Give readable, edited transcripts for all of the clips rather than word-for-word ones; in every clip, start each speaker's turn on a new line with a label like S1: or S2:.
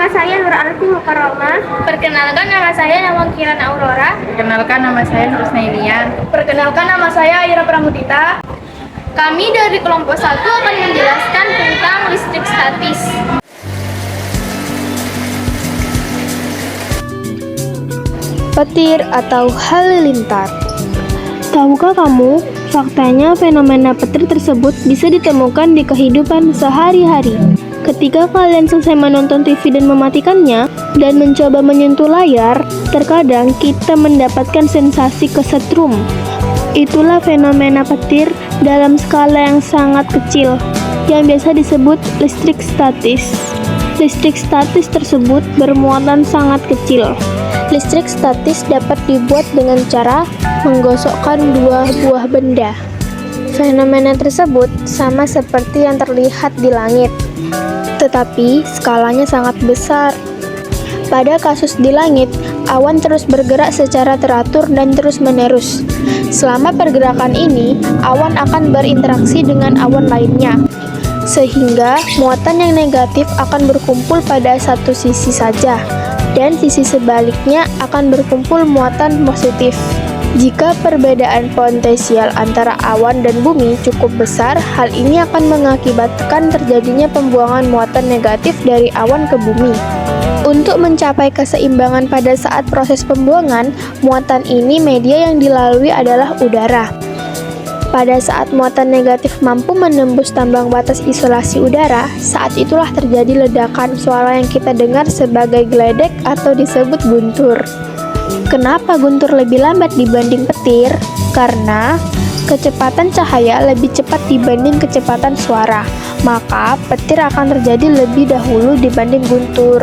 S1: Nama saya Nur Arti Mukarramah.
S2: Perkenalkan, nama saya Nawang Kiran Aurora.
S3: Perkenalkan, nama saya Nur Snailian.
S4: Perkenalkan, nama saya Ira Pramudita.
S2: Kami dari kelompok 1 akan menjelaskan tentang listrik statis.
S5: Petir atau halilintar. Tahukah kamu, faktanya fenomena petir tersebut bisa ditemukan di kehidupan sehari-hari. Ketika kalian selesai menonton TV dan mematikannya, dan mencoba menyentuh layar, terkadang kita mendapatkan sensasi kesetrum. Itulah fenomena petir dalam skala yang sangat kecil, yang biasa disebut listrik statis. Listrik statis tersebut bermuatan sangat kecil. Listrik statis dapat dibuat dengan cara menggosokkan dua buah benda. Fenomena tersebut sama seperti yang terlihat di langit, tetapi skalanya sangat besar. Pada kasus di langit, awan terus bergerak secara teratur dan terus-menerus. Selama pergerakan ini, awan akan berinteraksi dengan awan lainnya, sehingga muatan yang negatif akan berkumpul pada satu sisi saja, dan sisi sebaliknya akan berkumpul muatan positif. Jika perbedaan potensial antara awan dan bumi cukup besar, hal ini akan mengakibatkan terjadinya pembuangan muatan negatif dari awan ke bumi. Untuk mencapai keseimbangan pada saat proses pembuangan, muatan ini media yang dilalui adalah udara. Pada saat muatan negatif mampu menembus tambang batas isolasi udara, saat itulah terjadi ledakan suara yang kita dengar sebagai geledek atau disebut guntur. Kenapa guntur lebih lambat dibanding petir? Karena kecepatan cahaya lebih cepat dibanding kecepatan suara, maka petir akan terjadi lebih dahulu dibanding guntur.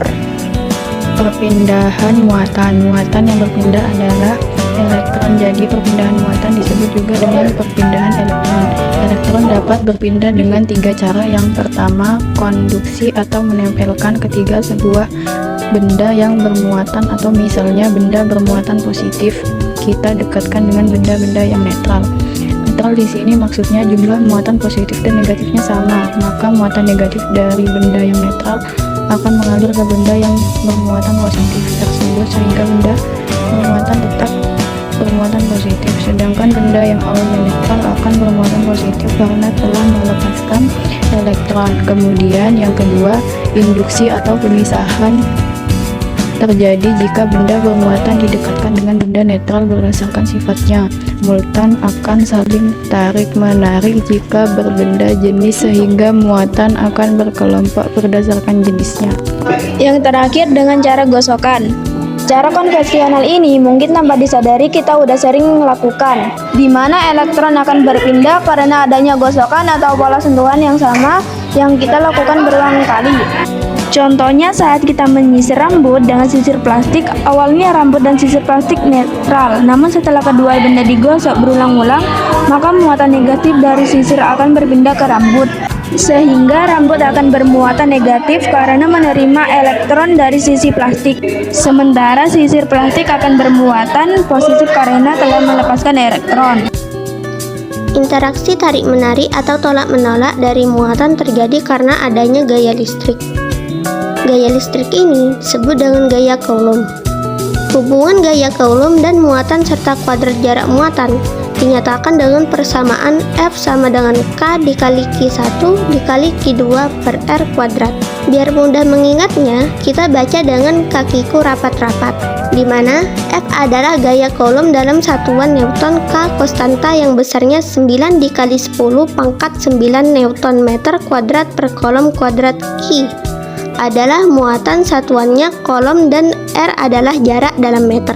S3: Perpindahan muatan. Muatan yang berpindah adalah elektron. Jadi perpindahan muatan disebut juga dengan perpindahan elektron. Elektron dapat berpindah dengan 3 cara. Yang pertama, konduksi atau menempelkan. Ketiga, sebuah benda yang bermuatan, atau misalnya benda bermuatan positif kita dekatkan dengan benda-benda yang netral. Netral di sini maksudnya jumlah muatan positif dan negatifnya sama, maka muatan negatif dari benda yang netral akan mengalir ke benda yang bermuatan positif tersebut sehingga benda bermuatan tetap bermuatan positif, sedangkan benda yang awalnya netral akan bermuatan positif karena telah melepaskan elektron. Kemudian yang kedua, induksi atau pemisahan terjadi jika benda bermuatan didekatkan dengan benda netral berdasarkan sifatnya. Muatan akan saling tarik-menarik jika berbeda jenis sehingga muatan akan berkelompok berdasarkan jenisnya.
S5: Yang terakhir, dengan cara gosokan. Cara konvensional ini mungkin tanpa disadari kita udah sering melakukan, di mana elektron akan berpindah karena adanya gosokan atau pola sentuhan yang sama yang kita lakukan berulang kali. Contohnya saat kita menyisir rambut dengan sisir plastik, awalnya rambut dan sisir plastik netral, namun setelah kedua benda digosok berulang-ulang, maka muatan negatif dari sisir akan berpindah ke rambut, sehingga rambut akan bermuatan negatif karena menerima elektron dari sisi plastik, sementara sisir plastik akan bermuatan positif karena telah melepaskan elektron.
S1: Interaksi tarik-menarik atau tolak-menolak dari muatan terjadi karena adanya gaya listrik. Gaya listrik ini disebut dengan gaya Coulomb. Hubungan gaya Coulomb dan muatan serta kuadrat jarak muatan dinyatakan dengan persamaan F sama dengan K dikali Q1 dikali Q2 per R kuadrat. Biar mudah mengingatnya, kita baca dengan kakiku rapat-rapat, di mana F adalah gaya Coulomb dalam satuan Newton, K konstanta yang besarnya 9 dikali 10 pangkat 9 Newton meter kuadrat per kolom kuadrat. Q adalah muatan satuannya Coulomb dan R adalah jarak dalam meter.